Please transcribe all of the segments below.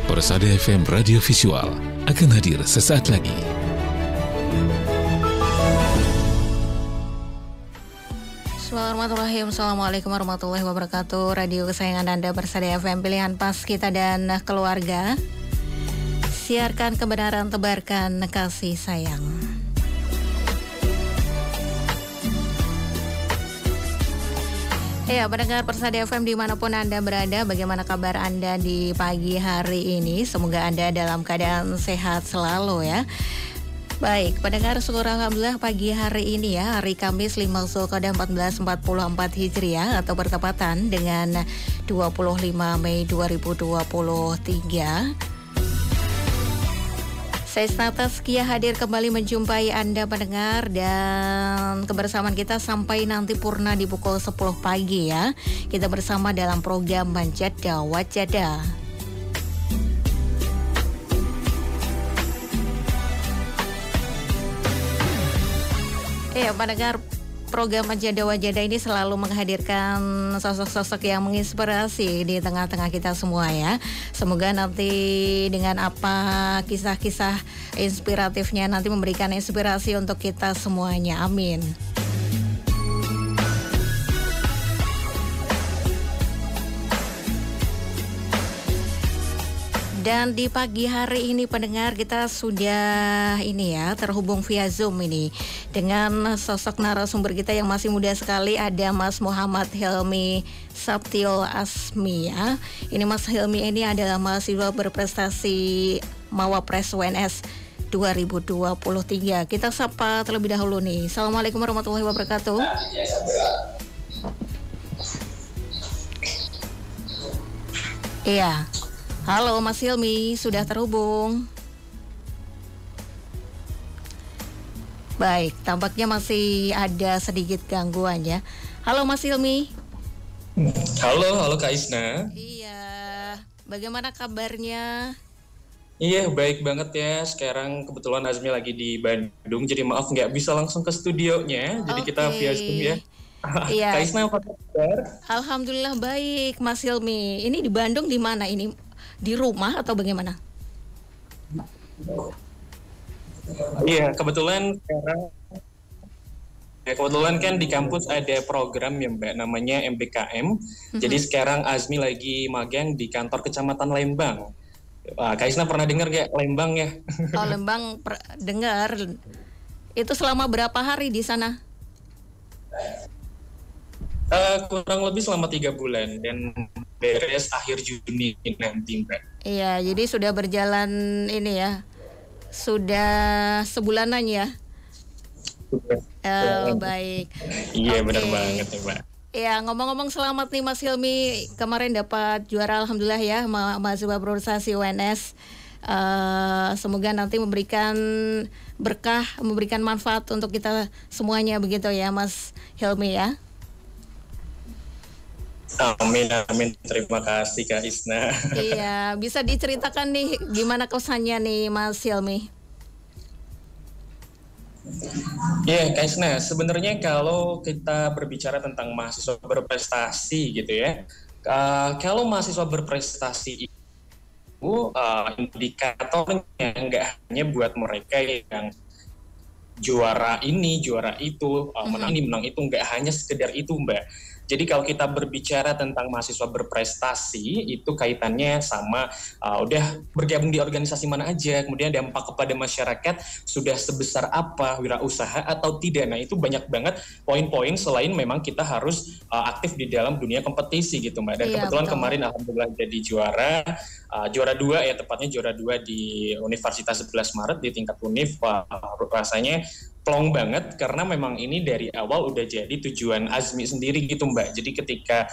Persada FM Radio Visual akan hadir sesaat lagi. Assalamualaikum warahmatullahi wabarakatuh. Radio kesayangan Anda, Persada FM, pilihan pas kita dan keluarga. Siarkan kebenaran, tebarkan kasih sayang. Ya, pendengar Persada FM dimanapun Anda berada, bagaimana kabar Anda di pagi hari ini? Semoga Anda dalam keadaan sehat selalu ya. Baik, pendengar, syukur alhamdulillah pagi hari ini ya, hari Kamis 5 Zulqa'dah 1444 Hijriah atau bertepatan dengan 25 Mei 2023. Saya Snata Skia hadir kembali menjumpai Anda pendengar, dan kebersamaan kita sampai nanti purna di pukul 10 pagi ya. Kita bersama dalam program Manjada Wajada. Ya pendengar, program Manjada Wajada ini selalu menghadirkan sosok-sosok yang menginspirasi di tengah-tengah kita semua ya. Semoga nanti dengan apa kisah-kisah inspiratifnya nanti memberikan inspirasi untuk kita semuanya. Amin. Dan di pagi hari ini pendengar, kita sudah ini ya terhubung via Zoom ini dengan sosok narasumber kita yang masih muda sekali. Ada Mas Muhammad Hilmi Sabtiul Asmi ya. Ini Mas Hilmi ini adalah mahasiswa berprestasi Mawapres UNS 2023. Kita sapa terlebih dahulu nih. Assalamualaikum warahmatullahi wabarakatuh. Iya. Halo Mas Hilmi, sudah terhubung. Baik, tampaknya masih ada sedikit gangguan ya. Halo Mas Hilmi. Halo Kak Isna. Iya, bagaimana kabarnya? Iya, baik banget ya. Sekarang kebetulan Azmi lagi di Bandung, jadi maaf nggak bisa langsung ke studionya. Jadi kita via Zoom ya. Iya. Kak Isna apa kabar? Alhamdulillah baik Mas Hilmi. Ini di Bandung di mana ini? Di rumah atau bagaimana? Iya, kebetulan kan di kampus ada program ya Mbak, namanya MBKM. Jadi sekarang Azmi lagi magang di kantor Kecamatan Lembang. Kak Isna pernah dengar nggak Lembang ya? Oh, Lembang dengar. Itu selama berapa hari di sana? Kurang lebih selama 3 bulan dan beres akhir Juni nanti Mbak. Iya, jadi sudah berjalan ini ya, sudah sebulanan ya. Baik. Iya, benar banget ya Mbak. Ya, ngomong-ngomong selamat nih Mas Hilmi, kemarin dapat juara alhamdulillah ya, mahasiswa berprestasi UNS. Semoga nanti memberikan berkah, memberikan manfaat untuk kita semuanya begitu ya Mas Hilmi ya. Amin. Terima kasih Kak Isna. Iya, bisa diceritakan nih gimana kesannya nih Mas Hilmi? Ya Kak Isna, sebenarnya kalau kita berbicara tentang mahasiswa berprestasi gitu ya, kalau mahasiswa berprestasi itu indikatornya nggak hanya buat mereka yang juara ini, juara itu, menang ini, menang itu, nggak hanya sekedar itu Mbak. Jadi kalau kita berbicara tentang mahasiswa berprestasi, itu kaitannya sama udah bergabung di organisasi mana aja, kemudian dampak kepada masyarakat sudah sebesar apa, wirausaha atau tidak. Nah itu banyak banget poin-poin selain memang kita harus aktif di dalam dunia kompetisi gitu Mbak. Dan iya, kebetulan betul. Kemarin alhamdulillah jadi juara 2 ya, tepatnya juara 2 di Universitas 11 Maret di tingkat univ. Rasanya plong banget karena memang ini dari awal udah jadi tujuan Azmi sendiri gitu Mbak. Jadi ketika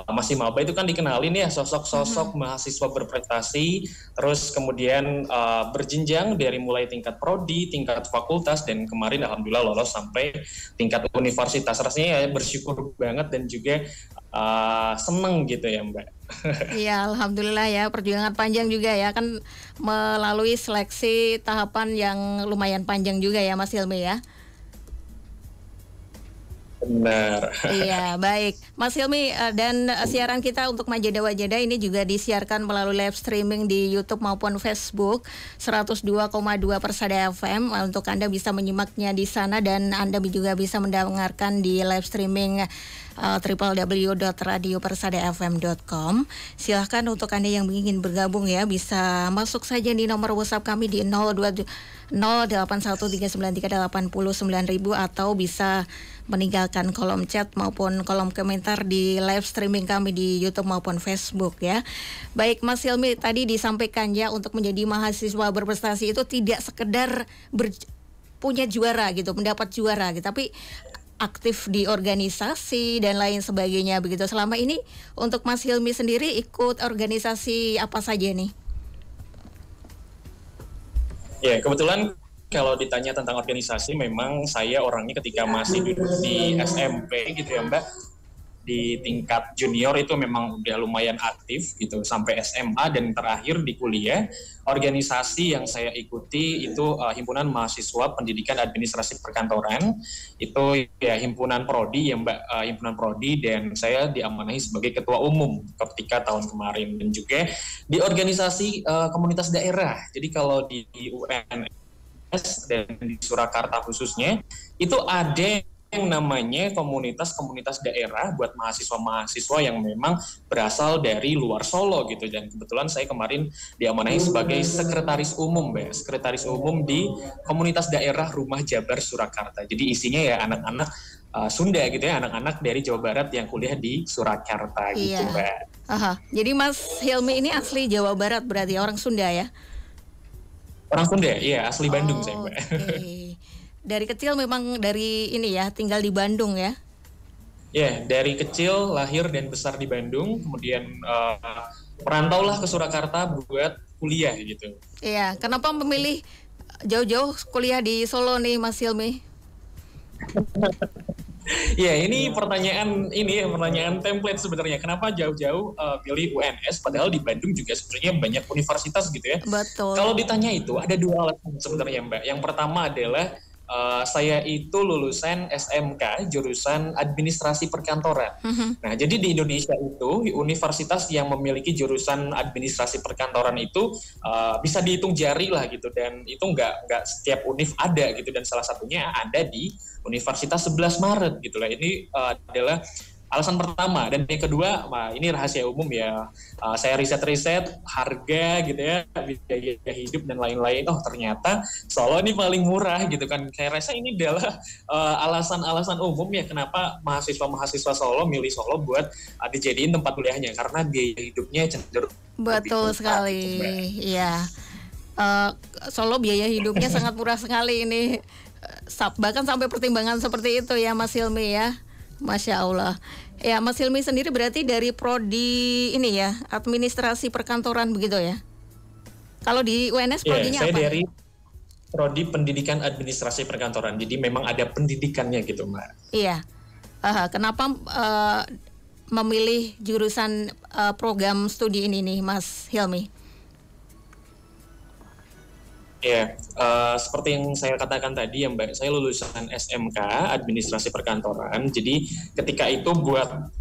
masih maba itu kan dikenalin ya sosok-sosok mahasiswa berprestasi, terus kemudian berjenjang dari mulai tingkat prodi, tingkat fakultas, dan kemarin alhamdulillah lolos sampai tingkat universitas. Rasanya ya bersyukur banget dan juga seneng gitu ya Mbak. Iya, alhamdulillah ya, perjuangan panjang juga ya, kan melalui seleksi tahapan yang lumayan panjang juga ya Mas Hilmi ya. Benar. Iya, baik. Mas Hilmi, dan siaran kita untuk Majeda Wajeda ini juga disiarkan melalui live streaming di YouTube maupun Facebook 102,2 Persada FM. Untuk Anda bisa menyimaknya di sana dan Anda juga bisa mendengarkan di live streaming www.radiopersadafm.com. Silahkan untuk Anda yang ingin bergabung ya, bisa masuk saja di nomor WhatsApp kami di 081393809000 atau bisa meninggalkan kolom chat maupun kolom komentar di live streaming kami di YouTube maupun Facebook ya. Baik Mas Hilmi, tadi disampaikan ya, untuk menjadi mahasiswa berprestasi itu tidak sekedar punya juara gitu, mendapat juara gitu, tapi aktif di organisasi dan lain sebagainya begitu. Selama ini untuk Mas Hilmi sendiri ikut organisasi apa saja nih? Ya, kebetulan kalau ditanya tentang organisasi, memang saya orangnya ketika masih duduk di SMP gitu ya Mbak, di tingkat junior itu memang udah lumayan aktif gitu sampai SMA, dan terakhir di kuliah organisasi yang saya ikuti itu Himpunan Mahasiswa Pendidikan Administrasi Perkantoran. Itu ya himpunan prodi ya Mbak, himpunan prodi, dan saya diamanahi sebagai ketua umum ketika tahun kemarin, dan juga di organisasi komunitas daerah. Jadi kalau di UNS dan di Surakarta khususnya itu ada yang namanya komunitas-komunitas daerah buat mahasiswa-mahasiswa yang memang berasal dari luar Solo gitu. Dan kebetulan saya kemarin diamanahi sebagai sekretaris umum Mbak, sekretaris umum di komunitas daerah Rumah Jabar Surakarta. Jadi isinya ya anak-anak Sunda gitu ya, anak-anak dari Jawa Barat yang kuliah di Surakarta gitu Mbak. Aha. Jadi Mas Hilmi ini asli Jawa Barat berarti, orang Sunda ya? Orang Sunda, iya, asli Bandung saya Mbak. Okay. Dari kecil memang dari ini ya, tinggal di Bandung ya? Ya, dari kecil lahir dan besar di Bandung, kemudian merantaulah ke Surakarta buat kuliah gitu. Iya, kenapa memilih jauh-jauh kuliah di Solo nih Mas Hilmi? Ya, ini pertanyaan template sebenarnya. Kenapa jauh-jauh pilih UNS padahal di Bandung juga sebenarnya banyak universitas gitu ya. Betul. Kalau ditanya itu ada dua alasan sebenarnya Mbak. Yang pertama adalah saya itu lulusan SMK jurusan administrasi perkantoran. Nah, jadi di Indonesia itu universitas yang memiliki jurusan administrasi perkantoran itu bisa dihitung jari lah gitu, dan itu nggak setiap univ ada gitu, dan salah satunya ada di Universitas 11 Maret gitu lah. Ini adalah alasan pertama. Dan yang kedua, ini rahasia umum ya, saya riset-riset harga gitu ya, biaya hidup dan lain-lain. Oh ternyata Solo ini paling murah gitu kan. Saya rasa ini adalah alasan-alasan umum ya kenapa mahasiswa-mahasiswa Solo milih Solo buat dijadiin tempat kuliahnya, karena biaya hidupnya cenderung betul sekali. Iya. Solo biaya hidupnya sangat murah sekali ini. Bahkan sampai pertimbangan seperti itu ya Mas Hilmi ya. Masya Allah. Ya Mas Hilmi sendiri berarti dari prodi ini ya, administrasi perkantoran begitu ya? Kalau di UNS prodinya saya apa? Saya dari prodi pendidikan administrasi perkantoran. Jadi memang ada pendidikannya gitu Mbak. Iya. Kenapa memilih jurusan program studi ini nih Mas Hilmi? Ya, seperti yang saya katakan tadi ya Mbak, saya lulusan SMK Administrasi Perkantoran. Jadi ketika itu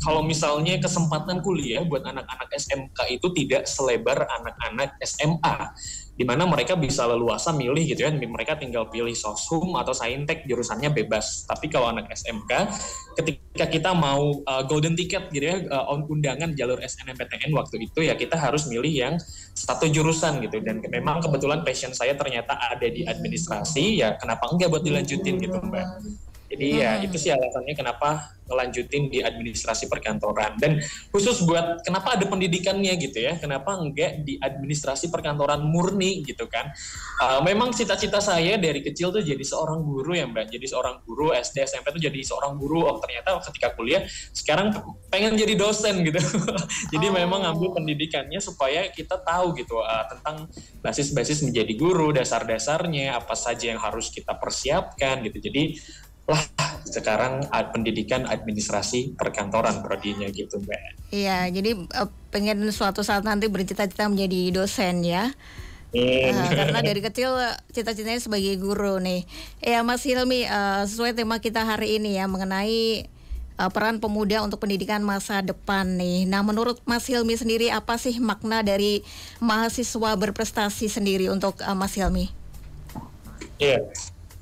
kalau misalnya kesempatan kuliah buat anak-anak SMK itu tidak selebar anak-anak SMA, di mana mereka bisa leluasa milih gitu ya, mereka tinggal pilih Soshum atau Saintek, jurusannya bebas. Tapi kalau anak SMK, ketika kita mau golden ticket gitu ya, undangan jalur SNMPTN waktu itu ya kita harus milih yang satu jurusan gitu, dan memang kebetulan passion saya ternyata ada di administrasi, ya kenapa enggak buat dilanjutin gitu Mbak. Jadi ya itu sih alasannya kenapa ngelanjutin di administrasi perkantoran. Dan khusus buat kenapa ada pendidikannya gitu ya, kenapa enggak di administrasi perkantoran murni gitu kan. Memang cita-cita saya dari kecil tuh jadi seorang guru ya Mbak, jadi seorang guru SD SMP tuh jadi seorang guru. Oh ternyata ketika kuliah sekarang pengen jadi dosen gitu. Jadi memang ngambil pendidikannya supaya kita tahu gitu tentang basis-basis menjadi guru, dasar-dasarnya apa saja yang harus kita persiapkan gitu. Jadi sekarang pendidikan administrasi perkantoran prodinya gitu Mbak. Iya, jadi pengen suatu saat nanti bercita-cita menjadi dosen ya. Karena dari kecil cita-citanya sebagai guru nih. Ya Mas Hilmi, sesuai tema kita hari ini ya mengenai peran pemuda untuk pendidikan masa depan nih. Nah, menurut Mas Hilmi sendiri apa sih makna dari mahasiswa berprestasi sendiri untuk Mas Hilmi? Iya,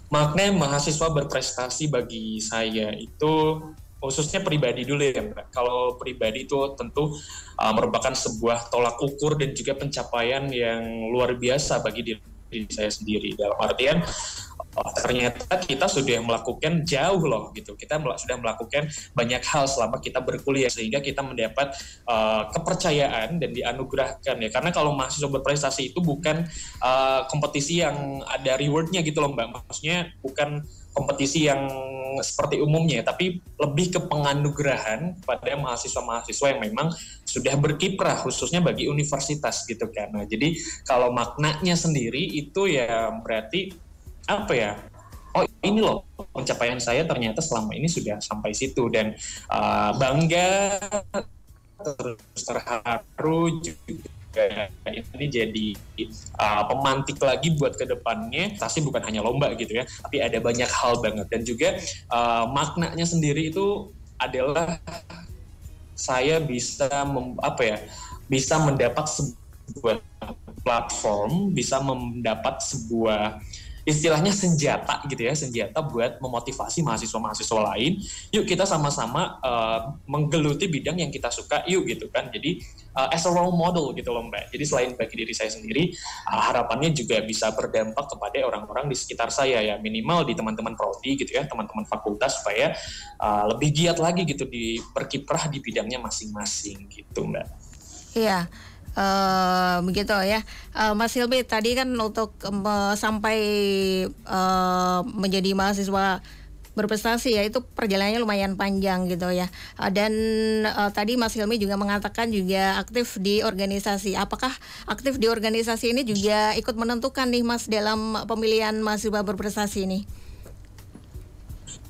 makna mahasiswa berprestasi bagi saya itu khususnya pribadi dulu ya Mbak. Kalau pribadi itu tentu merupakan sebuah tolak ukur dan juga pencapaian yang luar biasa bagi diri saya sendiri. Dalam artian ternyata kita sudah melakukan jauh loh gitu. Kita sudah melakukan banyak hal selama kita berkuliah sehingga kita mendapat kepercayaan dan dianugerahkan ya. Karena kalau mahasiswa berprestasi itu bukan kompetisi yang ada rewardnya gitu loh Mbak. Maksudnya bukan kompetisi yang seperti umumnya, tapi lebih ke penganugerahan pada mahasiswa-mahasiswa yang memang sudah berkiprah khususnya bagi universitas gitu kan. Nah, jadi kalau maknanya sendiri itu ya berarti apa ya? Oh ini loh pencapaian saya ternyata selama ini sudah sampai situ dan bangga terus terharu juga ini jadi pemantik lagi buat kedepannya. Pasti bukan hanya lomba gitu ya, tapi ada banyak hal banget dan juga maknanya sendiri itu adalah saya bisa bisa mendapat sebuah platform, bisa mendapat sebuah istilahnya senjata gitu ya, senjata buat memotivasi mahasiswa-mahasiswa lain. Yuk kita sama-sama menggeluti bidang yang kita suka yuk gitu kan. Jadi as a role model gitu loh Mbak. Jadi selain bagi diri saya sendiri, harapannya juga bisa berdampak kepada orang-orang di sekitar saya ya, minimal di teman-teman prodi gitu ya, teman-teman fakultas supaya lebih giat lagi gitu di berkiprah di bidangnya masing-masing gitu Mbak. Iya. Begitu ya, Mas Hilmi tadi kan untuk sampai menjadi mahasiswa berprestasi ya itu perjalanannya lumayan panjang gitu ya. Dan tadi Mas Hilmi juga mengatakan juga aktif di organisasi. Apakah aktif di organisasi ini juga ikut menentukan nih Mas dalam pemilihan mahasiswa berprestasi ini?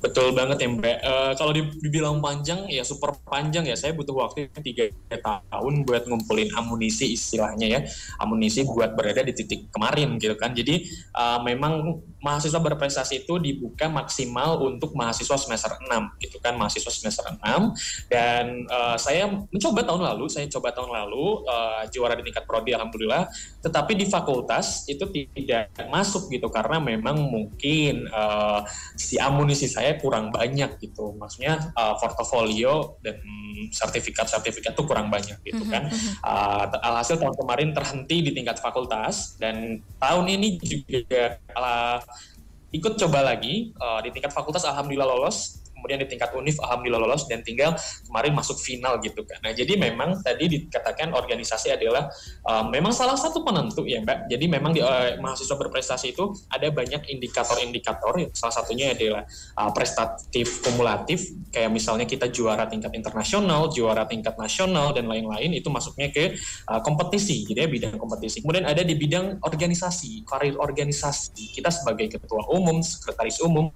Betul banget ya Mbak. Kalau dibilang panjang ya super panjang ya. Saya butuh waktu 3 tahun buat ngumpulin amunisi istilahnya ya. Amunisi buat berada di titik kemarin gitu kan. Jadi memang mahasiswa berprestasi itu dibuka maksimal untuk mahasiswa semester 6 gitu kan. Mahasiswa semester 6 dan saya coba tahun lalu juara di tingkat prodi alhamdulillah. Tetapi di fakultas itu tidak masuk gitu karena memang mungkin si amunisi saya kurang banyak gitu, maksudnya portofolio dan sertifikat tuh kurang banyak gitu kan. Alhasil tahun kemarin terhenti di tingkat fakultas dan tahun ini juga ikut coba lagi di tingkat fakultas alhamdulillah lolos. Kemudian di tingkat univ alhamdulillah lolos dan tinggal kemarin masuk final gitu kan. Nah jadi memang tadi dikatakan organisasi adalah memang salah satu penentu ya Mbak. Jadi memang di mahasiswa berprestasi itu ada banyak indikator-indikator. Salah satunya adalah prestatif kumulatif kayak misalnya kita juara tingkat internasional, juara tingkat nasional dan lain-lain itu masuknya ke kompetisi gitu ya, bidang kompetisi. Kemudian ada di bidang organisasi, karir organisasi. Kita sebagai ketua umum, sekretaris umum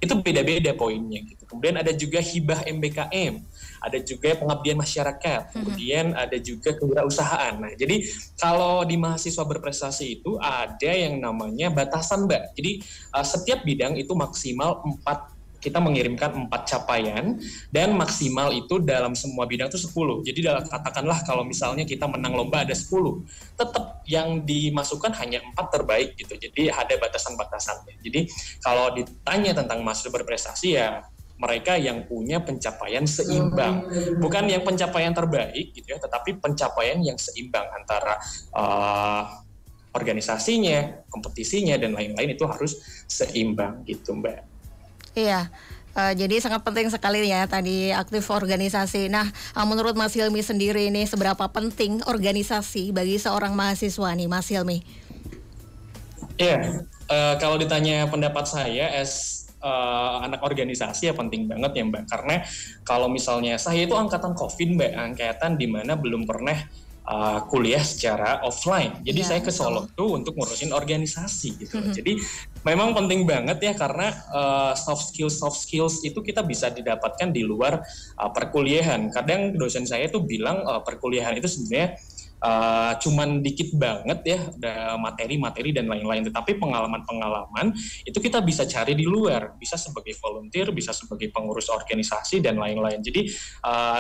itu beda-beda poinnya. Kemudian ada juga hibah MBKM, ada juga pengabdian masyarakat, kemudian ada juga kewirausahaan. Nah, jadi kalau di mahasiswa berprestasi itu ada yang namanya batasan Mbak. Jadi setiap bidang itu maksimal 4, kita mengirimkan 4 capaian dan maksimal itu dalam semua bidang itu 10. Jadi katakanlah kalau misalnya kita menang lomba ada 10, tetap yang dimasukkan hanya 4 terbaik gitu. Jadi ada batasan-batasannya. Jadi kalau ditanya tentang mahasiswa berprestasi ya mereka yang punya pencapaian seimbang, bukan yang pencapaian terbaik gitu ya, tetapi pencapaian yang seimbang antara organisasinya, kompetisinya dan lain-lain itu harus seimbang gitu Mbak. Iya. Jadi sangat penting sekali ya tadi aktif organisasi. Nah, menurut Mas Hilmi sendiri ini seberapa penting organisasi bagi seorang mahasiswa nih Mas Hilmi? Iya, kalau ditanya pendapat saya anak organisasi ya penting banget ya Mbak, karena kalau misalnya saya itu angkatan COVID Mbak, angkatan dimana belum pernah kuliah secara offline. Jadi saya ke Solo tuh untuk ngurusin organisasi gitu. Jadi memang penting banget ya karena soft skills itu kita bisa didapatkan di luar perkuliahan. Kadang dosen saya tuh bilang perkuliahan itu sebenarnya cuman dikit banget ya, ada materi-materi dan lain-lain. Tetapi pengalaman-pengalaman itu kita bisa cari di luar, bisa sebagai volunteer, bisa sebagai pengurus organisasi dan lain-lain. Jadi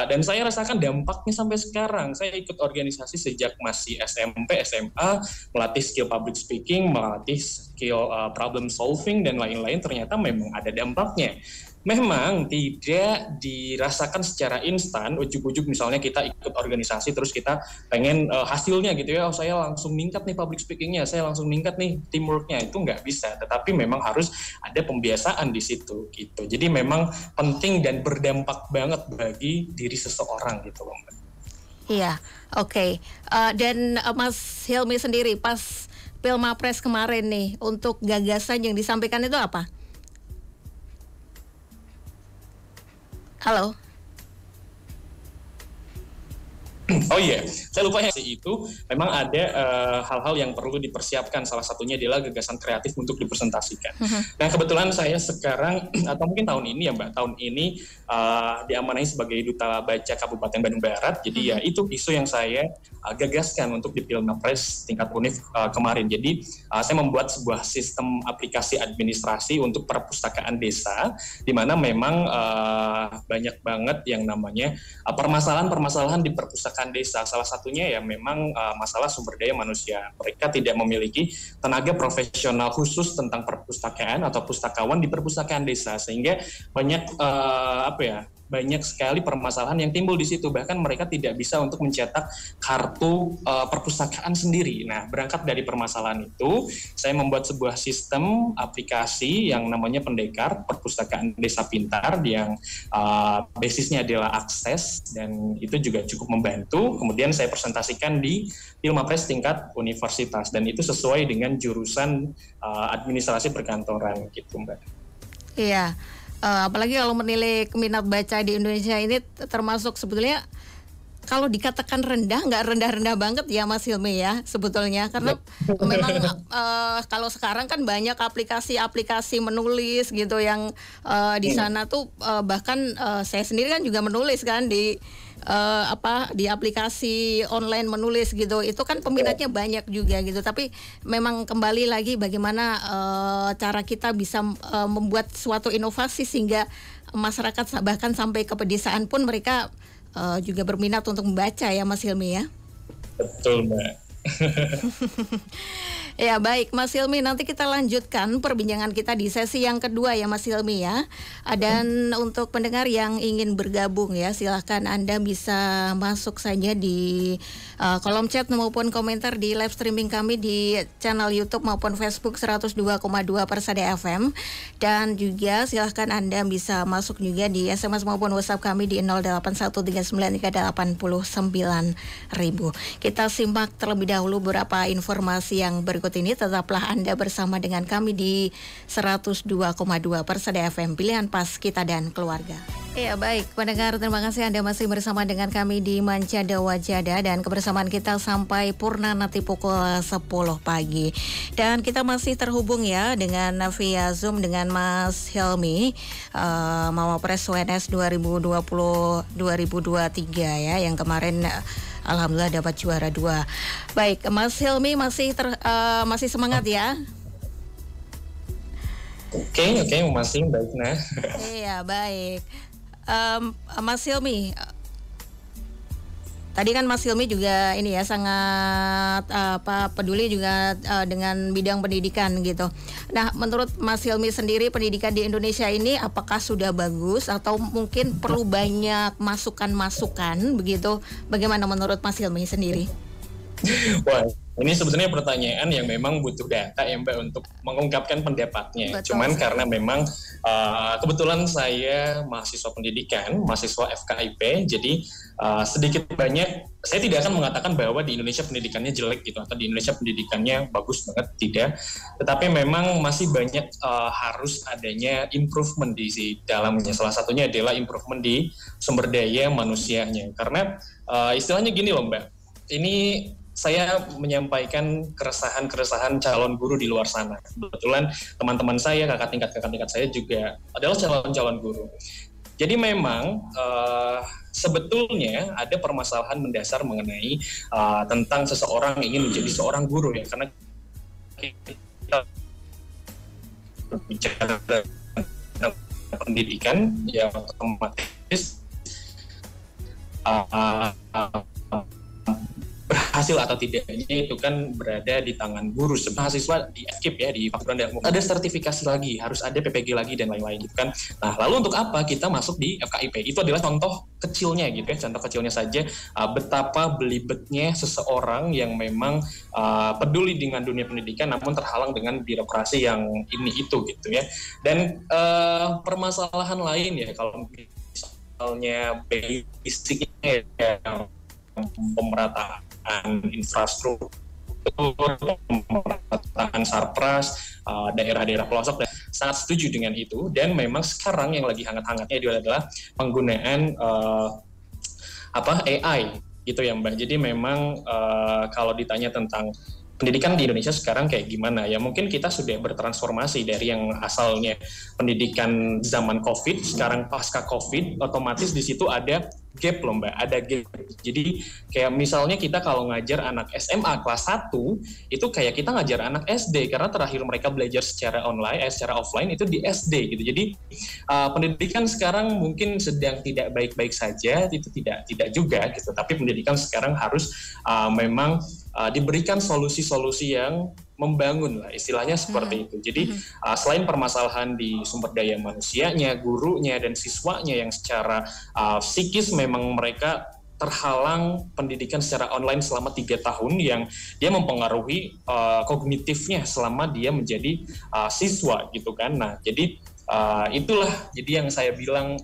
dan saya rasakan dampaknya sampai sekarang. Saya ikut organisasi sejak masih SMP, SMA, melatih skill public speaking, melatih skill problem solving dan lain-lain. Ternyata memang ada dampaknya. Memang tidak dirasakan secara instan, ujuk-ujuk misalnya kita ikut organisasi terus kita pengen hasilnya gitu ya, saya langsung meningkat nih public speakingnya, saya langsung meningkat nih teamworknya, itu nggak bisa. Tetapi memang harus ada pembiasaan di situ gitu. Jadi memang penting dan berdampak banget bagi diri seseorang gitu loh Mbak. Iya, oke. Dan Mas Hilmi sendiri pas Pilmapres kemarin nih, untuk gagasan yang disampaikan itu apa? Halo. Oh iya, saya lupa ya itu memang ada hal-hal yang perlu dipersiapkan. Salah satunya adalah gagasan kreatif untuk dipresentasikan. Nah kebetulan saya sekarang atau mungkin tahun ini ya Mbak, tahun ini diamanahi sebagai Duta Baca Kabupaten Bandung Barat. Jadi ya itu isu yang saya gagaskan untuk di Pilmapres tingkat Univ kemarin. Jadi saya membuat sebuah sistem aplikasi administrasi untuk perpustakaan desa, di mana memang banyak banget yang namanya permasalahan-permasalahan di perpustakaan desa. Salah satunya ya memang masalah sumber daya manusia. Mereka tidak memiliki tenaga profesional khusus tentang perpustakaan atau pustakawan di perpustakaan desa, sehingga banyak banyak sekali permasalahan yang timbul di situ. Bahkan mereka tidak bisa untuk mencetak kartu perpustakaan sendiri. Nah, berangkat dari permasalahan itu, saya membuat sebuah sistem aplikasi yang namanya Pendekar Perpustakaan Desa Pintar, yang basisnya adalah akses, dan itu juga cukup membantu. Kemudian saya presentasikan di Pilmapres tingkat universitas, dan itu sesuai dengan jurusan administrasi perkantoran gitu Mbak. Iya. Apalagi kalau menilai minat baca di Indonesia ini termasuk sebetulnya kalau dikatakan rendah, nggak rendah-rendah banget ya Mas Hilmi ya sebetulnya, karena memang kalau sekarang kan banyak aplikasi-aplikasi menulis gitu yang di sana tuh bahkan saya sendiri kan juga menulis kan di aplikasi online menulis gitu, itu kan peminatnya banyak juga gitu. Tapi memang kembali lagi bagaimana cara kita bisa membuat suatu inovasi sehingga masyarakat bahkan sampai ke pedesaan pun mereka juga berminat untuk membaca ya Mas Hilmi ya. Betul Mbak. Ya baik Mas Hilmi, nanti kita lanjutkan perbincangan kita di sesi yang kedua ya Mas Hilmi ya. Dan untuk pendengar yang ingin bergabung ya, silahkan Anda bisa masuk saja di kolom chat maupun komentar di live streaming kami di channel YouTube maupun Facebook 102,2 Persada FM. Dan juga silahkan Anda bisa masuk juga di SMS maupun WhatsApp kami di 08139389.000. Kita simak terlebih dahulu beberapa informasi yang berikut ini. Tetaplah Anda bersama dengan kami di 102,2 Persada FM, pilihan pas kita dan keluarga. Ya baik, pendengar, terima kasih Anda masih bersama dengan kami di Mancada Wajada, dan kebersamaan kita sampai purna nanti pukul 10 pagi. Dan kita masih terhubung ya dengan via Zoom dengan Mas Hilmi, Mawapres UNS 2020-2023 ya, yang kemarin alhamdulillah dapat juara 2. Baik, Mas Hilmi masih semangat ya? Oke, masih baik nah. Iya, baik. Mas Hilmi, tadi kan Mas Hilmi juga ini ya sangat peduli juga dengan bidang pendidikan gitu. Nah, menurut Mas Hilmi sendiri pendidikan di Indonesia ini apakah sudah bagus atau mungkin perlu banyak masukan-masukan begitu? Bagaimana menurut Mas Hilmi sendiri? Wah, ini sebetulnya pertanyaan yang memang butuh data ya Mbak untuk mengungkapkan pendapatnya. Betul. Cuman karena memang kebetulan saya mahasiswa pendidikan, mahasiswa FKIP, jadi sedikit banyak saya tidak akan mengatakan bahwa di Indonesia pendidikannya jelek gitu atau di Indonesia pendidikannya bagus banget, tidak. Tetapi memang masih banyak harus adanya improvement di dalamnya. Salah satunya adalah improvement di sumber daya manusianya. Karena istilahnya gini loh Mbak, ini saya menyampaikan keresahan calon guru di luar sana. Kebetulan teman-teman saya, kakak tingkat saya juga adalah calon guru. Jadi memang sebetulnya ada permasalahan mendasar mengenai tentang seseorang ingin menjadi seorang guru ya, karena kita bicara tentang pendidikan ya otomatis berhasil atau tidaknya itu kan berada di tangan guru. Mahasiswa di FKIP ya, di Fakultas Ilmu ada sertifikasi lagi, harus ada PPG lagi dan lain-lain gitu kan. Nah, lalu untuk apa kita masuk di FKIP? Itu adalah contoh kecilnya gitu ya, contoh kecilnya saja betapa belibetnya seseorang yang memang peduli dengan dunia pendidikan namun terhalang dengan birokrasi yang ini itu gitu ya. Dan permasalahan lain ya, kalau misalnya basicnya ya, pemerataan infrastruktur, pemerataan sarpras, daerah-daerah pelosok, dan sangat setuju dengan itu. Dan memang sekarang yang lagi hangat-hangatnya itu adalah penggunaan AI gitu ya Mbak. Jadi memang kalau ditanya tentang pendidikan di Indonesia sekarang kayak gimana ya, mungkin kita sudah bertransformasi dari yang asalnya pendidikan zaman COVID, sekarang pasca COVID, otomatis di situ ada gap loh Mbak, ada gap. Jadi kayak misalnya kita kalau ngajar anak SMA kelas 1, itu kayak kita ngajar anak SD, karena terakhir mereka belajar secara online, secara offline itu di SD gitu. Jadi pendidikan sekarang mungkin sedang tidak baik-baik saja, itu tidak juga gitu, tapi pendidikan sekarang harus memang diberikan solusi-solusi yang membangun lah, istilahnya seperti itu. Jadi selain permasalahan di sumber daya manusianya, gurunya dan siswanya yang secara psikis memang mereka terhalang pendidikan secara online selama 3 tahun yang dia mempengaruhi kognitifnya selama dia menjadi siswa gitu kan. Nah, jadi itulah jadi yang saya bilang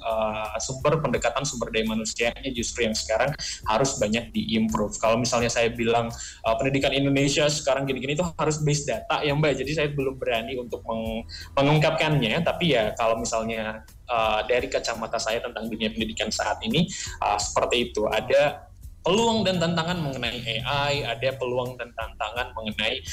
pendekatan sumber daya manusianya justru yang sekarang harus banyak diimprove. Kalau misalnya saya bilang pendidikan Indonesia sekarang gini-gini itu harus base data ya Mbak, jadi saya belum berani untuk mengungkapkannya, tapi ya kalau misalnya dari kacamata saya tentang dunia pendidikan saat ini seperti itu, ada peluang dan tantangan mengenai AI, ada peluang dan tantangan mengenai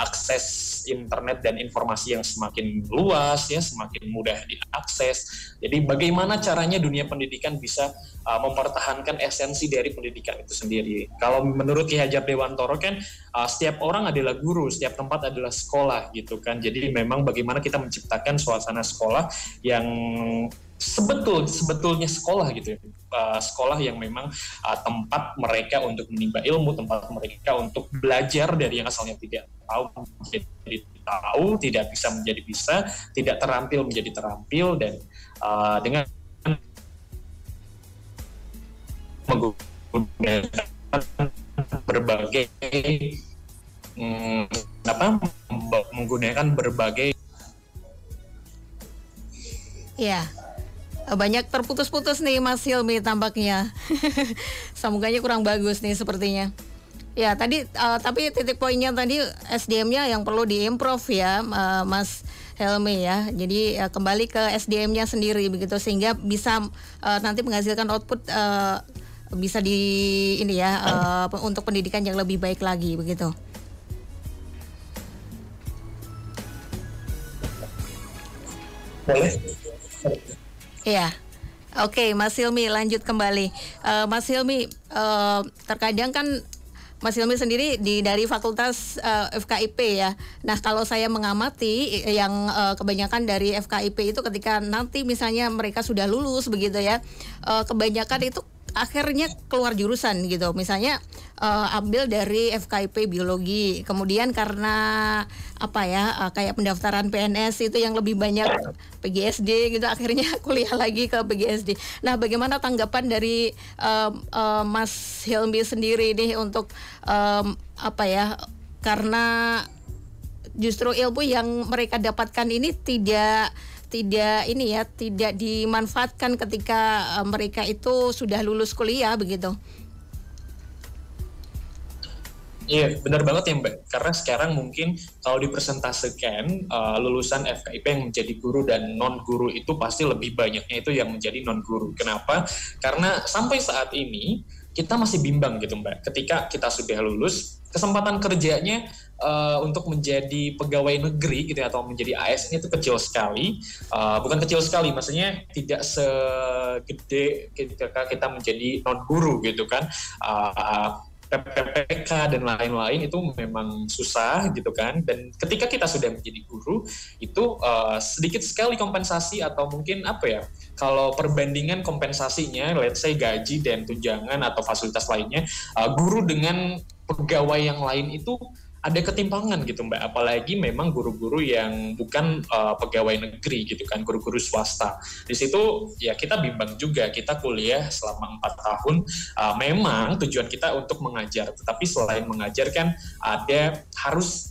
akses internet dan informasi yang semakin luas, ya, semakin mudah diakses. Jadi bagaimana caranya dunia pendidikan bisa mempertahankan esensi dari pendidikan itu sendiri. Kalau menurut Ki Hajar Dewantoro kan setiap orang adalah guru, setiap tempat adalah sekolah gitu kan. Jadi memang bagaimana kita menciptakan suasana sekolah yang sebetulnya sekolah gitu ya, sekolah yang memang tempat mereka untuk menimba ilmu, tempat mereka untuk belajar dari yang asalnya tidak tahu menjadi tahu, tidak bisa menjadi bisa, tidak terampil menjadi terampil, dan dengan menggunakan berbagai ya. Banyak terputus-putus nih Mas Hilmi tampaknya. Sambutannya kurang bagus nih sepertinya. Ya tadi tapi titik poinnya tadi SDM-nya yang perlu diimprove ya Mas Hilmi ya. Jadi kembali ke SDM-nya sendiri begitu sehingga bisa nanti menghasilkan output bisa untuk pendidikan yang lebih baik lagi begitu. boleh. Iya, oke Mas Hilmi lanjut kembali. Mas Hilmi, terkadang kan Mas Hilmi sendiri dari Fakultas FKIP ya. Nah kalau saya mengamati yang kebanyakan dari FKIP itu ketika nanti misalnya mereka sudah lulus begitu ya, kebanyakan itu akhirnya keluar jurusan gitu. Misalnya ambil dari FKIP biologi, kemudian karena kayak pendaftaran PNS itu yang lebih banyak PGSD gitu, akhirnya kuliah lagi ke PGSD. Nah, bagaimana tanggapan dari Mas Hilmi sendiri nih untuk karena justru ilmu yang mereka dapatkan ini tidak dimanfaatkan ketika mereka itu sudah lulus kuliah begitu. Iya, benar banget ya Mbak. Karena sekarang mungkin kalau dipresentasikan lulusan FKIP yang menjadi guru dan non-guru itu pasti lebih banyaknya itu yang menjadi non-guru. Kenapa? Karena sampai saat ini kita masih bimbang gitu Mbak. Ketika kita sudah lulus, kesempatan kerjanya untuk menjadi pegawai negeri gitu atau menjadi ASN itu kecil sekali. Bukan kecil sekali, maksudnya tidak segede ketika kita menjadi non guru gitu kan. PPPK dan lain-lain itu memang susah gitu kan, dan ketika kita sudah menjadi guru itu sedikit sekali kompensasi atau mungkin apa ya, kalau perbandingan kompensasinya let's say gaji dan tunjangan atau fasilitas lainnya, guru dengan pegawai yang lain itu ada ketimpangan gitu Mbak, apalagi memang guru-guru yang bukan pegawai negeri gitu kan, guru-guru swasta. Di situ ya kita bimbang juga, kita kuliah selama 4 tahun, memang tujuan kita untuk mengajar, tetapi selain mengajar kan ada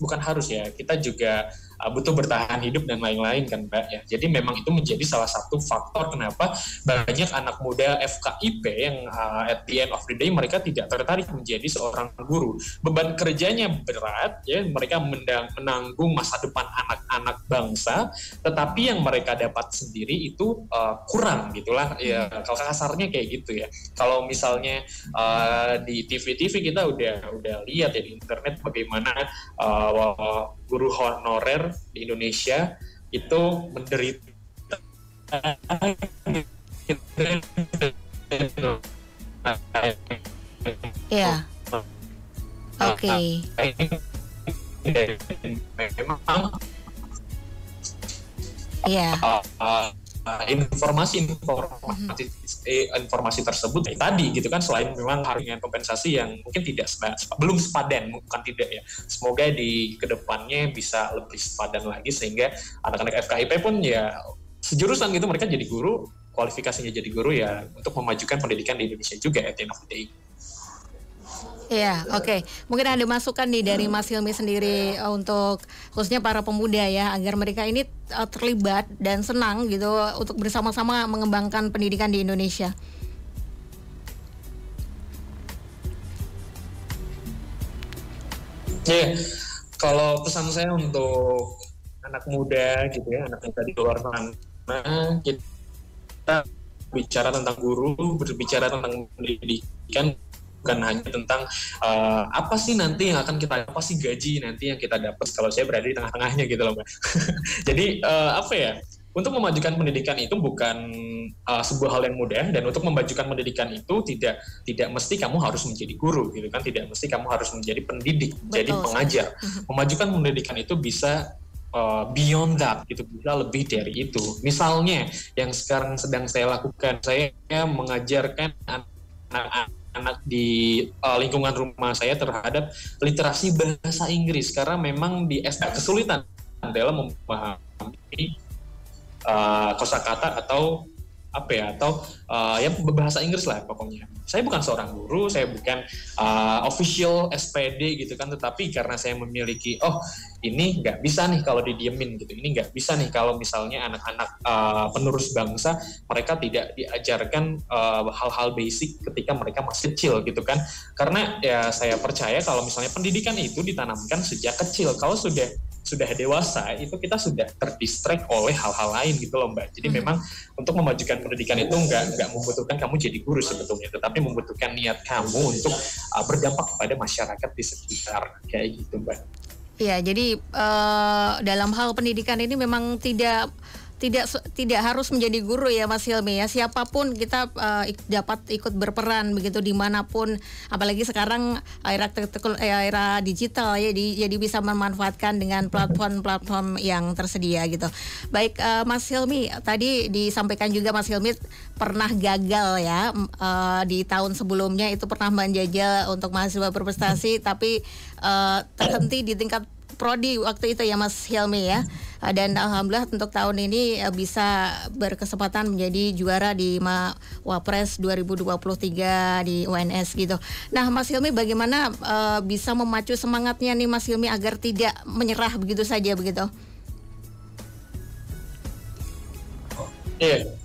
bukan harus ya, kita juga butuh bertahan hidup dan lain-lain kan Mbak ya. Jadi memang itu menjadi salah satu faktor kenapa banyak anak muda FKIP yang at the end of the day mereka tidak tertarik menjadi seorang guru. Beban kerjanya berat ya, mereka menanggung masa depan anak-anak bangsa, tetapi yang mereka dapat sendiri itu kurang gitulah ya, kalau kasarnya kayak gitu ya. Kalau misalnya di TV-TV kita udah lihat ya, di internet bagaimana guru honorer di Indonesia itu menderita. Ya, oke. Memang Iya. Informasi tersebut tadi gitu kan, selain memang harus dengan kompensasi yang mungkin belum sepadan, bukan tidak ya, semoga di kedepannya bisa lebih sepadan lagi sehingga anak-anak FKIP pun ya sejurusan gitu, mereka jadi guru, kualifikasinya jadi guru ya untuk memajukan pendidikan di Indonesia juga at the end of the day. Iya, oke. Mungkin ada masukan nih dari Mas Hilmi sendiri untuk khususnya para pemuda ya, agar mereka ini terlibat dan senang gitu untuk bersama-sama mengembangkan pendidikan di Indonesia. Ya, kalau pesan saya untuk anak muda gitu ya, anak muda di luar sana, kita bicara tentang guru, berbicara tentang pendidikan, bukan hanya tentang apa sih nanti yang akan kita, apa sih gaji nanti yang kita dapat. Kalau saya berada di tengah-tengahnya gitu loh Mbak. Jadi apa ya, untuk memajukan pendidikan itu bukan sebuah hal yang mudah, dan untuk memajukan pendidikan itu tidak mesti kamu harus menjadi guru gitu kan, tidak mesti kamu harus menjadi pendidik, jadi pengajar. Memajukan pendidikan itu bisa beyond that, gitu, bisa lebih dari itu. Misalnya yang sekarang sedang saya lakukan, saya mengajarkan anak di lingkungan rumah saya terhadap literasi bahasa Inggris, karena memang di SD kesulitan dalam memahami kosakata atau apa ya, atau ya bahasa Inggris lah pokoknya. Saya bukan seorang guru, saya bukan official SPD gitu kan, tetapi karena saya memiliki ini nggak bisa nih kalau didiemin gitu, ini nggak bisa nih kalau misalnya anak-anak penerus bangsa mereka tidak diajarkan hal-hal basic ketika mereka masih kecil gitu kan. Karena ya saya percaya kalau misalnya pendidikan itu ditanamkan sejak kecil, kalau sudah dewasa itu kita sudah terdistract oleh hal-hal lain gitu loh Mbak. Jadi memang untuk memajukan pendidikan itu nggak membutuhkan kamu jadi guru sebetulnya, tetapi membutuhkan niat kamu untuk berdampak kepada masyarakat di sekitar, kayak gitu Mbak. Iya, jadi dalam hal pendidikan ini memang tidak harus menjadi guru ya Mas Hilmi ya, siapapun kita dapat ikut berperan begitu dimanapun, apalagi sekarang era digital ya, jadi bisa memanfaatkan dengan platform yang tersedia gitu. Baik, Mas Hilmi, tadi disampaikan juga Mas Hilmi pernah gagal ya di tahun sebelumnya, itu pernah menjajal untuk mahasiswa berprestasi tapi terhenti di tingkat prodi waktu itu ya Mas Hilmi ya. Dan alhamdulillah untuk tahun ini bisa berkesempatan menjadi juara di Wapres 2023 di UNS gitu. Nah Mas Hilmi, bagaimana bisa memacu semangatnya nih Mas Hilmi agar tidak menyerah begitu saja begitu? Iya,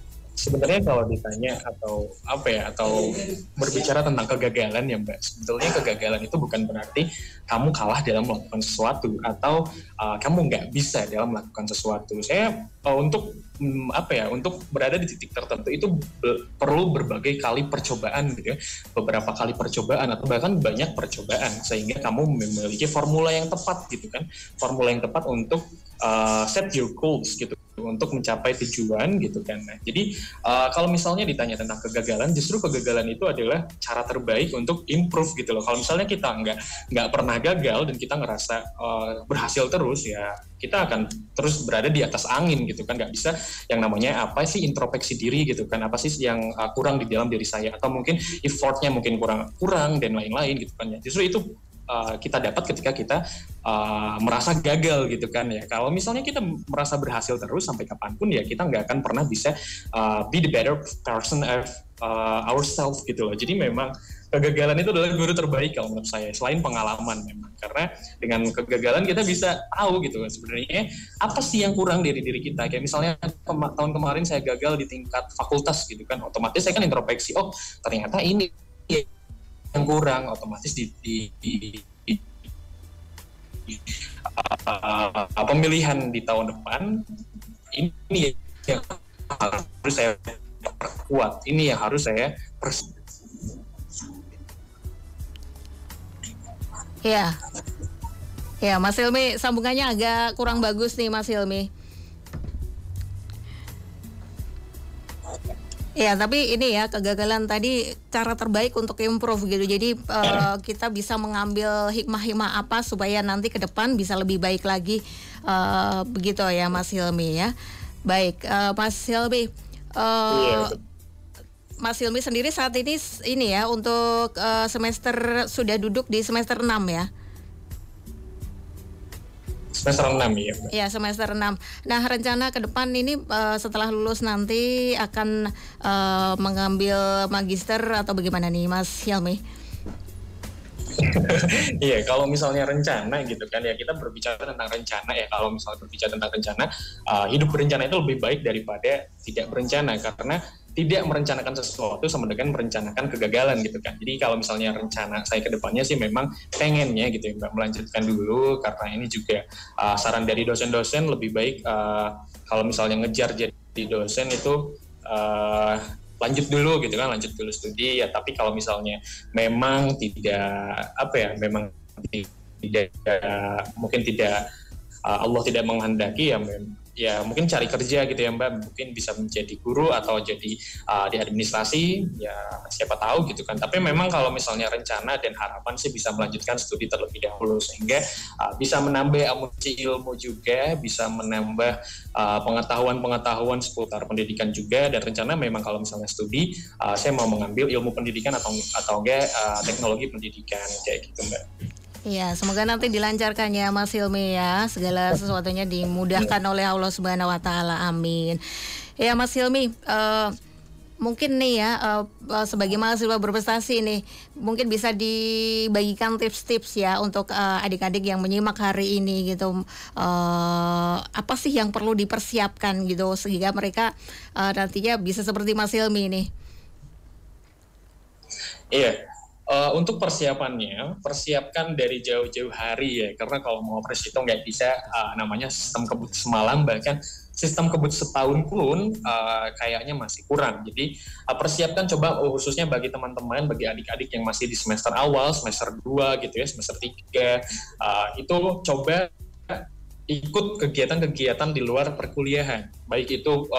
Sebenarnya kalau ditanya atau apa ya, atau berbicara tentang kegagalan ya Mbak, sebetulnya kegagalan itu bukan berarti kamu kalah dalam melakukan sesuatu atau kamu nggak bisa dalam melakukan sesuatu. Saya untuk untuk berada di titik tertentu itu perlu berbagai kali percobaan gitu ya, beberapa kali percobaan atau bahkan banyak percobaan sehingga kamu memiliki formula yang tepat gitu kan, formula yang tepat untuk set your goals gitu, untuk mencapai tujuan gitu kan. Nah, jadi kalau misalnya ditanya tentang kegagalan, justru kegagalan itu adalah cara terbaik untuk improve gitu loh. Kalau misalnya kita nggak pernah gagal dan kita ngerasa berhasil terus, ya kita akan terus berada di atas angin gitu kan. Nggak bisa yang namanya apa sih introspeksi diri gitu kan, apa sih yang kurang di dalam diri saya, atau mungkin effortnya mungkin kurang dan lain-lain gitu kan ya. Justru itu kita dapat ketika kita merasa gagal gitu kan ya. Kalau misalnya kita merasa berhasil terus sampai kapanpun, ya kita nggak akan pernah bisa be the better person of ourselves gitu loh. Jadi memang kegagalan itu adalah guru terbaik kalau menurut saya, selain pengalaman memang. Karena dengan kegagalan kita bisa tahu gitu sebenarnya apa sih yang kurang dari diri kita. Kayak misalnya tahun kemarin saya gagal di tingkat fakultas gitu kan, otomatis saya kan introspeksi, oh ternyata ini yang kurang, otomatis pemilihan di tahun depan ini yang harus saya perkuat, ini yang harus saya Ya, Mas Hilmi, sambungannya agak kurang bagus nih Mas Hilmi. Ya, tapi ini ya, kegagalan tadi cara terbaik untuk improve gitu. Jadi kita bisa mengambil hikmah-hikmah apa supaya nanti ke depan bisa lebih baik lagi, begitu ya Mas Hilmi ya. Baik, Mas Hilmi, Mas Hilmi sendiri saat ini ya untuk semester sudah duduk di semester 6 ya. Semester 6 ya. Ya, semester 6. Nah, rencana ke depan ini setelah lulus nanti akan mengambil magister atau bagaimana nih Mas Hilmi? Iya, kalau misalnya rencana gitu kan ya, kita berbicara tentang rencana ya. Kalau misalnya berbicara tentang rencana, hidup berencana itu lebih baik daripada tidak berencana, karena tidak merencanakan sesuatu sama dengan merencanakan kegagalan gitu kan. Jadi kalau misalnya rencana saya ke depannya sih memang pengennya gitu ya Mbak, melanjutkan dulu, karena ini juga saran dari dosen-dosen lebih baik kalau misalnya ngejar jadi dosen itu lanjut dulu gitu kan, lanjut dulu studi ya. Tapi kalau misalnya memang memang tidak mungkin tidak Allah tidak menghendaki ya mungkin cari kerja gitu ya Mbak, mungkin bisa menjadi guru atau jadi di administrasi ya, siapa tahu gitu kan. Tapi memang kalau misalnya rencana dan harapan sih bisa melanjutkan studi terlebih dahulu, sehingga bisa menambah amunisi ilmu juga, bisa menambah pengetahuan seputar pendidikan juga. Dan rencana memang kalau misalnya studi saya mau mengambil ilmu pendidikan atau enggak teknologi pendidikan kayak gitu Mbak. Iya, semoga nanti dilancarkan ya Mas Hilmi ya. Segala sesuatunya dimudahkan oleh Allah Subhanahu wa taala. Amin. Ya Mas Hilmi, mungkin nih ya sebagai mahasiswa berprestasi nih, mungkin bisa dibagikan tips-tips ya untuk adik-adik yang menyimak hari ini gitu. Apa sih yang perlu dipersiapkan gitu sehingga mereka nantinya bisa seperti Mas Hilmi nih? Iya. Untuk persiapannya, persiapkan dari jauh-jauh hari ya, karena kalau mau fresh itu nggak bisa namanya sistem kebut semalam, bahkan sistem kebut setahun pun kayaknya masih kurang. Jadi persiapkan, coba khususnya bagi teman-teman, bagi adik-adik yang masih di semester awal, semester 2 gitu ya, semester 3, itu coba ikut kegiatan-kegiatan di luar perkuliahan, baik itu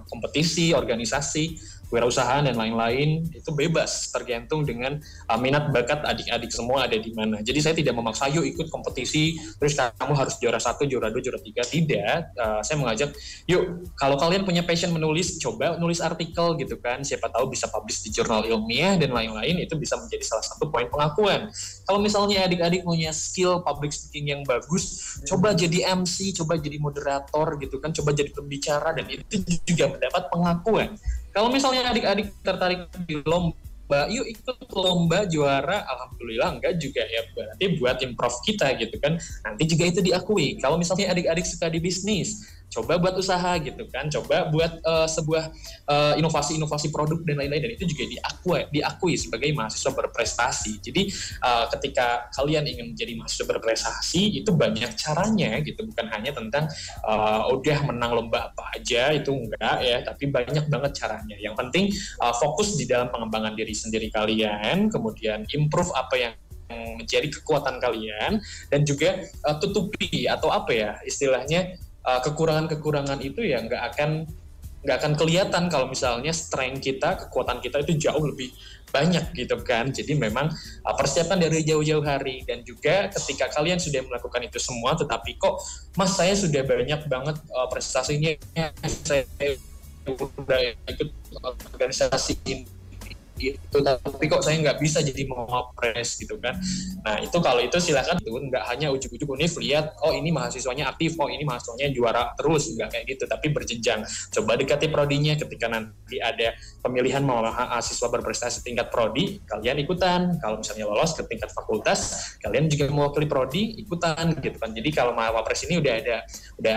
kompetisi, organisasi, wirausaha dan lain-lain. Itu bebas, tergantung dengan minat bakat adik-adik semua ada di mana. Jadi saya tidak memaksa yuk ikut kompetisi terus kamu harus juara 1, juara 2, juara 3, tidak. Saya mengajak yuk, kalau kalian punya passion menulis, coba nulis artikel gitu kan, siapa tahu bisa publish di jurnal ilmiah dan lain-lain. Itu bisa menjadi salah satu poin pengakuan. Kalau misalnya adik-adik punya skill public speaking yang bagus, coba jadi MC, coba jadi moderator gitu kan, coba jadi pembicara, dan itu juga mendapat pengakuan. Kalau misalnya adik-adik tertarik di lomba, yuk ikut lomba, juara, alhamdulillah. Enggak juga ya, berarti buat improve kita gitu kan, nanti juga itu diakui. Kalau misalnya adik-adik suka di bisnis, coba buat usaha gitu kan, coba buat sebuah inovasi-inovasi produk dan lain-lain, dan itu juga diakui sebagai mahasiswa berprestasi. Jadi ketika kalian ingin menjadi mahasiswa berprestasi itu banyak caranya gitu, bukan hanya tentang udah menang lomba apa aja, itu enggak ya, tapi banyak banget caranya. Yang penting fokus di dalam pengembangan diri sendiri kalian, kemudian improve apa yang menjadi kekuatan kalian, dan juga tutupi atau apa ya istilahnya, kekurangan-kekurangan itu ya nggak akan kelihatan kalau misalnya strength kita, kekuatan kita itu jauh lebih banyak gitu kan. Jadi memang persiapan dari jauh-jauh hari, dan juga ketika kalian sudah melakukan itu semua tetapi kok mas saya sudah banyak banget prestasinya, saya udah ikut organisasi ini itu, tapi kok saya nggak bisa jadi mawapres gitu kan. Nah itu kalau itu silakan tuh, nggak hanya ujuk-ujuk univ lihat oh ini mahasiswanya aktif, oh ini mahasiswanya juara terus, nggak kayak gitu, tapi berjenjang. Coba dekati prodinya, ketika nanti ada pemilihan mahasiswa berprestasi tingkat prodi, kalian ikutan. Kalau misalnya lolos ke tingkat fakultas, kalian juga mewakili prodi, ikutan gitu kan. Jadi kalau mawapres ini udah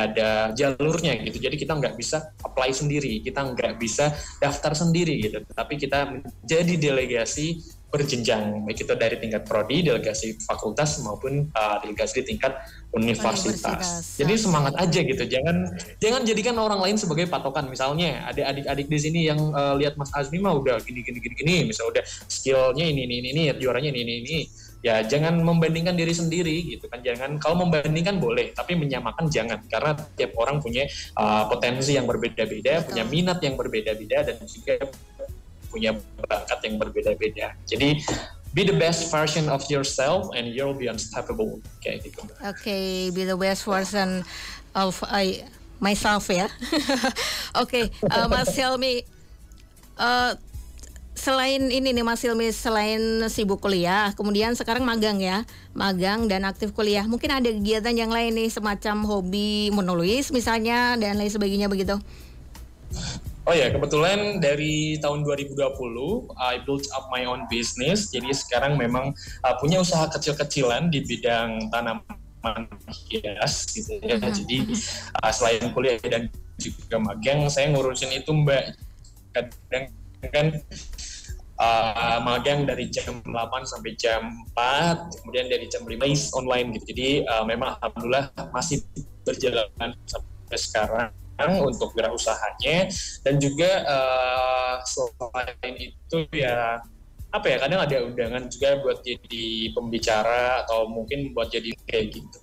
ada jalurnya gitu. Jadi kita nggak bisa apply sendiri, kita nggak bisa daftar sendiri gitu, tapi kita jadi delegasi berjenjang, baik itu dari tingkat prodi, delegasi fakultas maupun delegasi di tingkat universitas. Jadi semangat aja gitu, jangan jadikan orang lain sebagai patokan. Misalnya ada adik-adik di sini yang lihat Mas Azmi mah udah gini, misalnya udah skillnya ini, juaranya ini. Ya jangan membandingkan diri sendiri gitu kan. Jangan, kalau membandingkan boleh, tapi menyamakan jangan, karena tiap orang punya potensi yang berbeda-beda, punya minat yang berbeda-beda, dan juga punya bakat yang berbeda-beda. Jadi be the best version of yourself and you'll be unstoppable, kayak gitu. Oke, be the best version of myself ya. Oke, Mas Hilmi, selain ini nih Mas Hilmi, selain sibuk kuliah, kemudian sekarang magang ya, magang dan aktif kuliah. Mungkin ada kegiatan yang lain nih, semacam hobi menulis misalnya dan lain sebagainya begitu? Oh ya, kebetulan dari tahun 2020 I built up my own business. Jadi sekarang memang punya usaha kecil-kecilan di bidang tanaman hias gitu ya. Jadi selain kuliah dan juga magang, saya ngurusin itu Mbak. Kadang kan magang dari jam 8 sampai jam 4, kemudian dari jam 5 online gitu. Jadi memang alhamdulillah masih berjalan sampai sekarang untuk gerak usahanya. Dan juga selain itu ya kadang ada undangan juga buat jadi pembicara atau mungkin buat jadi kayak gitu.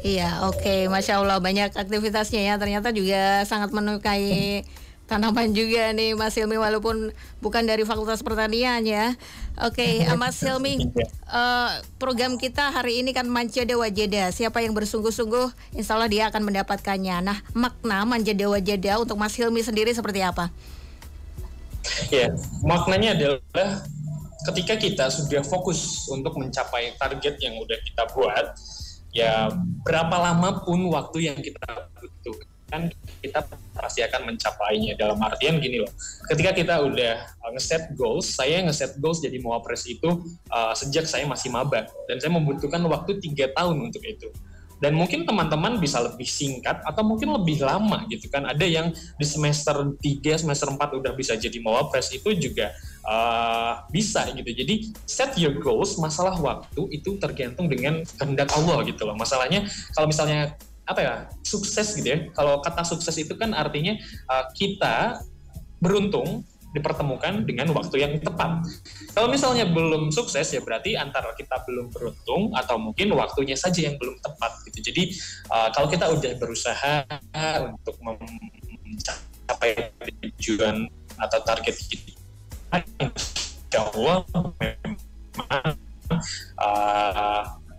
Iya, oke. Masya Allah, banyak aktivitasnya ya. Ternyata juga sangat menyukai tanaman juga nih Mas Hilmi, walaupun bukan dari Fakultas Pertanian ya. Oke, Mas Hilmi, program kita hari ini kan Manjada Wajada. Siapa yang bersungguh-sungguh, insya Allah dia akan mendapatkannya. Nah, makna Manjada Wajada untuk Mas Hilmi sendiri seperti apa? Ya, maknanya adalah ketika kita sudah fokus untuk mencapai target yang udah kita buat, ya berapa lama pun waktu yang kita butuhkan, kita pasti akan mencapainya. Dalam artian gini loh, ketika kita udah ngeset goals, saya ngeset goals jadi mawapres itu sejak saya masih maba, dan saya membutuhkan waktu 3 tahun untuk itu. Dan mungkin teman-teman bisa lebih singkat atau mungkin lebih lama gitu kan. Ada yang di semester 3, semester 4 udah bisa jadi mawapres, itu juga bisa gitu. Jadi set your goals, masalah waktu itu tergantung dengan kehendak Allah gitu loh. Masalahnya kalau misalnya sukses gitu ya. Kalau kata sukses itu kan artinya kita beruntung dipertemukan dengan waktu yang tepat. Kalau misalnya belum sukses, ya berarti antara kita belum beruntung atau mungkin waktunya saja yang belum tepat gitu. Jadi kalau kita udah berusaha untuk mencapai tujuan atau target kita, insya Allah memang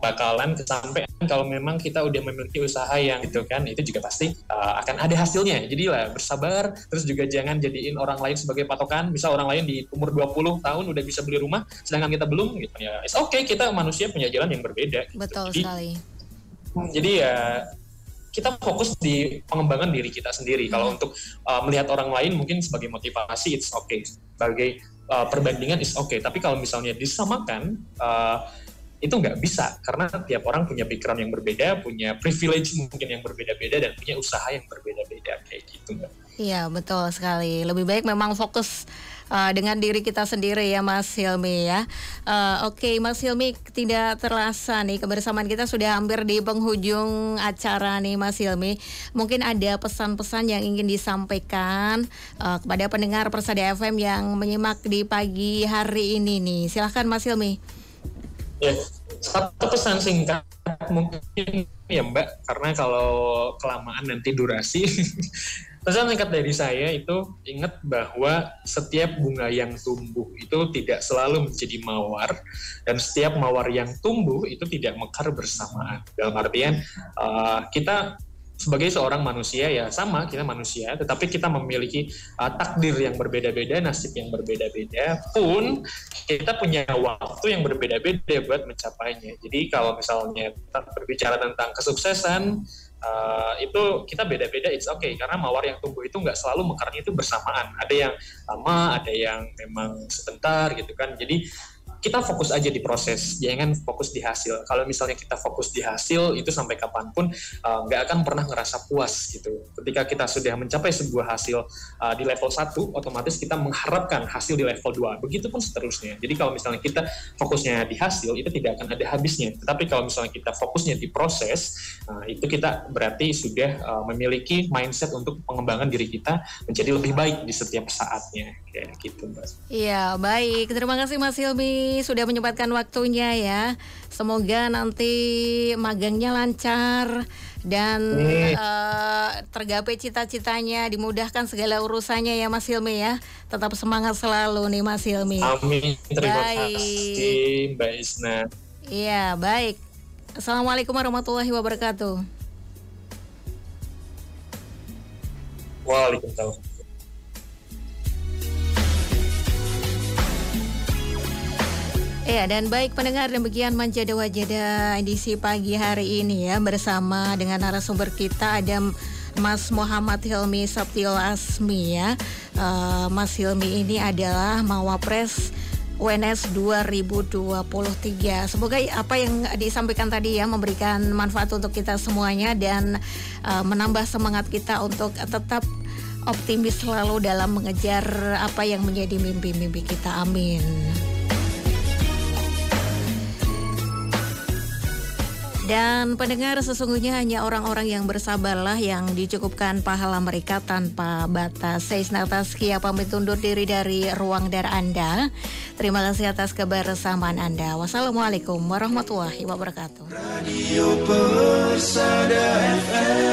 bakalan kesampaian. Kalau memang kita udah memiliki usaha yang gitu kan, itu juga pasti akan ada hasilnya. Jadi lah bersabar, terus juga jangan jadiin orang lain sebagai patokan. Misal orang lain di umur 20 tahun udah bisa beli rumah, sedangkan kita belum gitu ya. It's okay, kita manusia punya jalan yang berbeda. Betul gitu. Sekali. Jadi ya kita fokus di pengembangan diri kita sendiri. Kalau untuk melihat orang lain mungkin sebagai motivasi, it's okay. Sebagai perbandingan, it's okay. Tapi kalau misalnya disamakan, itu nggak bisa, karena tiap orang punya pikiran yang berbeda, punya privilege mungkin yang berbeda-beda, dan punya usaha yang berbeda-beda kayak gitu Mbak. Iya, betul sekali. Lebih baik memang fokus dengan diri kita sendiri ya Mas Hilmi ya. Oke, Mas Hilmi, tidak terasa nih kebersamaan kita sudah hampir di penghujung acara nih Mas Hilmi. Mungkin ada pesan-pesan yang ingin disampaikan kepada pendengar Persada FM yang menyimak di pagi hari ini nih. Silahkan Mas Hilmi. Ya, satu pesan singkat mungkin ya Mbak, karena kalau kelamaan nanti durasi. Pesan singkat dari saya itu, ingat bahwa setiap bunga yang tumbuh itu tidak selalu menjadi mawar, dan setiap mawar yang tumbuh itu tidak mekar bersamaan. Dalam artian kita sebagai seorang manusia ya sama, kita manusia, tetapi kita memiliki takdir yang berbeda-beda, nasib yang berbeda-beda, pun kita punya waktu yang berbeda-beda buat mencapainya. Jadi kalau misalnya kita berbicara tentang kesuksesan, itu kita beda-beda, it's okay, karena mawar yang tumbuh itu nggak selalu mekarnya itu bersamaan. Ada yang lama, ada yang memang sebentar gitu kan. Jadi kita fokus aja di proses, jangan fokus di hasil. Kalau misalnya kita fokus di hasil, itu sampai kapanpun nggak akan pernah ngerasa puas gitu. Ketika kita sudah mencapai sebuah hasil di level 1, otomatis kita mengharapkan hasil di level 2. Begitupun seterusnya. Jadi kalau misalnya kita fokusnya di hasil, itu tidak akan ada habisnya. Tetapi kalau misalnya kita fokusnya di proses, itu kita berarti sudah memiliki mindset untuk pengembangan diri kita menjadi lebih baik di setiap saatnya. Kayak gitu, Mbak. Iya, baik. Terima kasih Mas Hilmi sudah menyempatkan waktunya ya. Semoga nanti magangnya lancar dan tergapai cita-citanya, dimudahkan segala urusannya ya Mas Hilmi ya. Tetap semangat selalu nih Mas Hilmi. Amin. Terima kasih Mbak Isna. Iya, baik. Assalamualaikum warahmatullahi wabarakatuh. Waalaikumsalam. Ya, dan baik pendengar, demikian Manjada Wajada edisi pagi hari ini ya, bersama dengan narasumber kita ada Mas Muhammad Hilmi Saptiul Asmi ya. Mas Hilmi ini adalah Mawapres UNS 2023. Semoga apa yang disampaikan tadi ya memberikan manfaat untuk kita semuanya dan menambah semangat kita untuk tetap optimis selalu dalam mengejar apa yang menjadi mimpi-mimpi kita. Amin. Dan pendengar, sesungguhnya hanya orang-orang yang bersabarlah yang dicukupkan pahala mereka tanpa batas. Saya Isna Taskia pamit undur diri dari ruang dar Anda. Terima kasih atas kebersamaan Anda. Wassalamualaikum warahmatullahi wabarakatuh. Radio Persada FM.